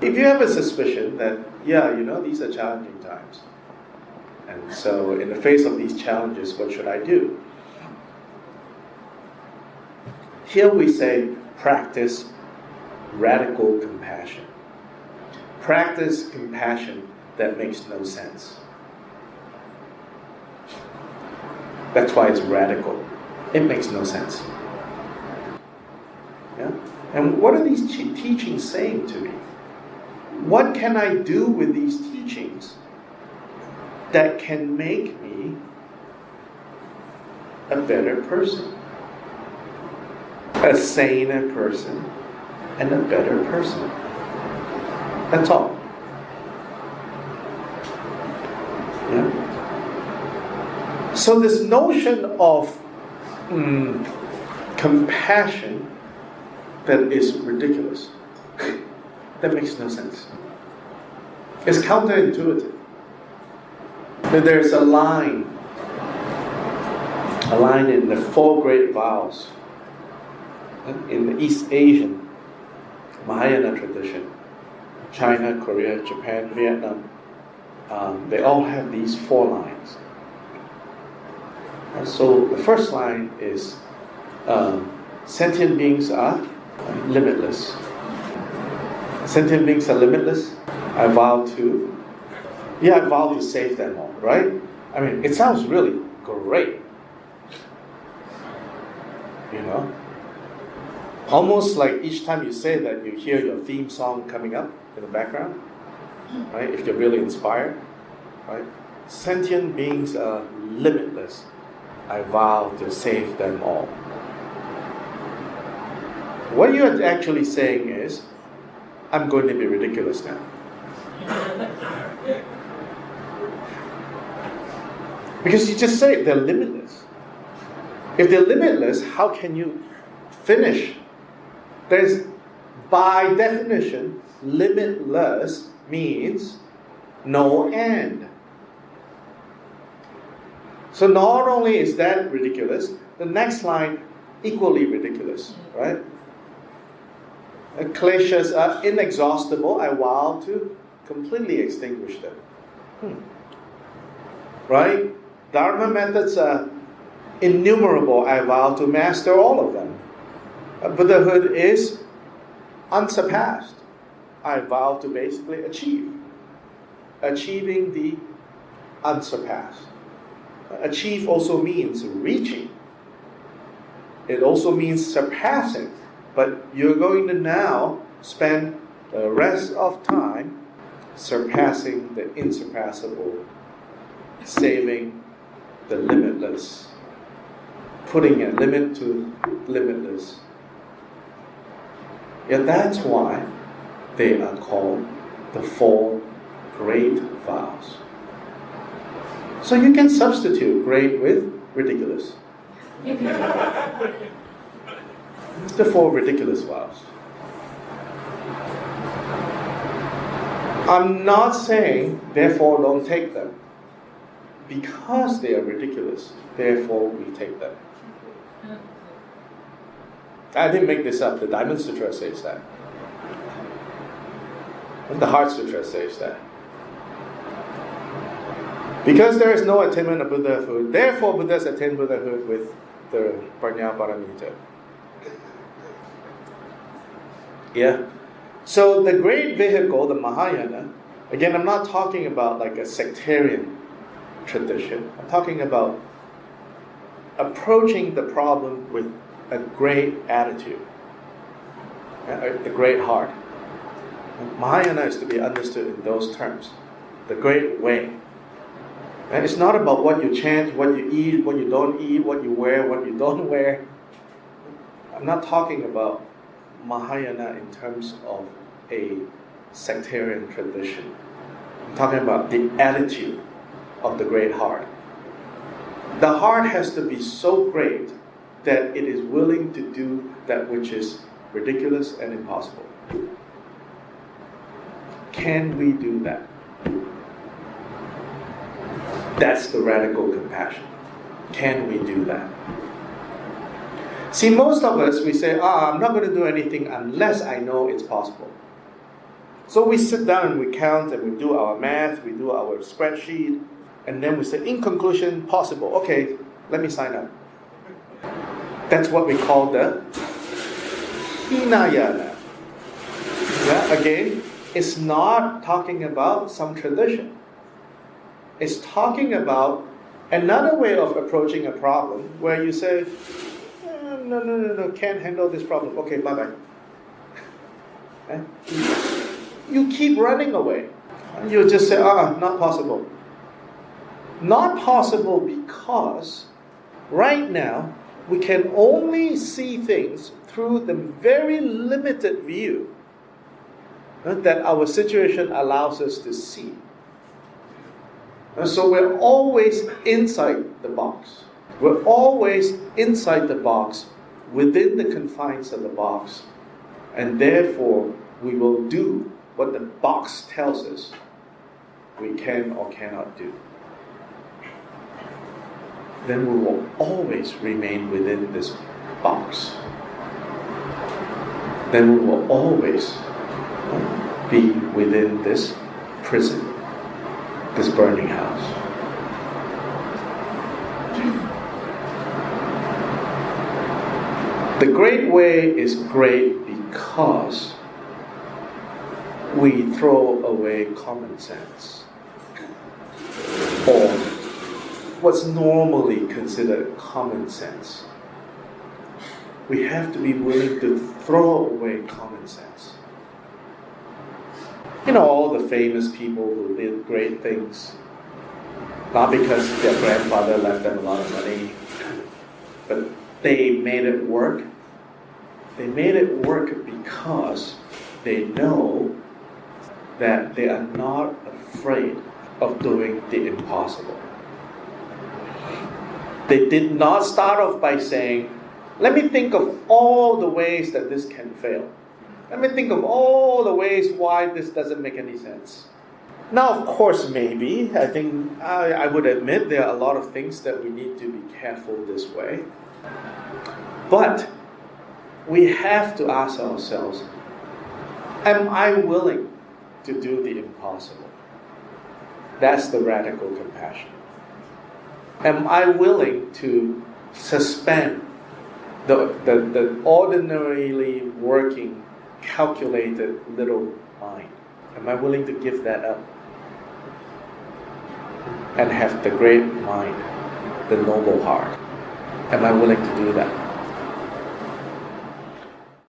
If you have a suspicion that, these are challenging times, and so in the face of these challenges, what should I do? Here we say, practice radical compassion. Practice compassion that makes no sense. That's why it's radical. It makes no sense. Yeah? And what are these teachings saying to me? What can I do with these teachings that can make me a better person? A saner person and a better person. That's all. Yeah? So this notion of compassion that is ridiculous, that makes no sense. It's counterintuitive. But there's a line in the 4 great vows in the East Asian Mahayana tradition, China, Korea, Japan, Vietnam, they all have these 4 lines. And so the first line is, sentient beings are limitless. Sentient beings are limitless. I vow to save them all, right? I mean, it sounds really great. Almost like each time you say that, you hear your theme song coming up in the background, right? If you're really inspired, right? Sentient beings are limitless. I vow to save them all. What you're actually saying is, I'm going to be ridiculous now. Because you just say they're limitless. If they're limitless, how can you finish? There's, by definition, limitless means no end. So not only is that ridiculous, the next line equally ridiculous, right? Kleshas are inexhaustible. I vow to completely extinguish them. Right? Dharma methods are innumerable. I vow to master all of them. Buddhahood is unsurpassed. I vow to basically achieving the unsurpassed. Achieve also means reaching. It also means surpassing. But you're going to now spend the rest of time surpassing the insurpassable, saving the limitless, putting a limit to limitless. Yeah, that's why they are called the 4 great vows. So you can substitute great with ridiculous. The 4 ridiculous vows. I'm not saying, therefore don't take them. Because they are ridiculous, therefore we take them. I didn't make this up. The Diamond Sutra says that. And the Heart Sutra says that. Because there is no attainment of Buddhahood, therefore Buddhas attain Buddhahood with the Prajna Paramita. Yeah? So the great vehicle, the Mahayana, again, I'm not talking about like a sectarian tradition. I'm talking about approaching the problem with a great attitude, a great heart. Mahayana is to be understood in those terms. The great way. And it's not about what you chant, what you eat, what you don't eat, what you wear, what you don't wear. I'm not talking about Mahayana in terms of a sectarian tradition. I'm talking about the attitude of the great heart. The heart has to be so great that it is willing to do that which is ridiculous and impossible. Can we do that? That's the radical compassion. Can we do that? See, most of us, we say, I'm not going to do anything unless I know it's possible. So we sit down and we count and we do our math, we do our spreadsheet, and then we say, in conclusion, possible. Okay, let me sign up. That's what we call the Hinayana. Yeah, again, it's not talking about some tradition. It's talking about another way of approaching a problem where you say, no, can't handle this problem. Okay, bye-bye. You keep running away. You just say, not possible. Not possible because right now we can only see things through the very limited view that our situation allows us to see. And so we're always inside the box. We're always inside the box, within the confines of the box. And therefore, we will do what the box tells us we can or cannot do. Then we will always remain within this box. Then we will always be within this prison, this burning house. The great way is great because we throw away common sense, or what's normally considered common sense. We have to be willing to throw away common sense. You know, all the famous people who did great things, not because their grandfather left them a lot of money, but they made it work. They made it work because they know that they are not afraid of doing the impossible. They did not start off by saying, let me think of all the ways that this can fail. Let me think of all the ways why this doesn't make any sense. Now, of course, maybe, I think I would admit there are a lot of things that we need to be careful this way. But we have to ask ourselves, am I willing to do the impossible? That's the radical compassion. Am I willing to suspend the ordinarily working, calculated little mind? Am I willing to give that up? And have the great mind, the noble heart? Am I willing to do that?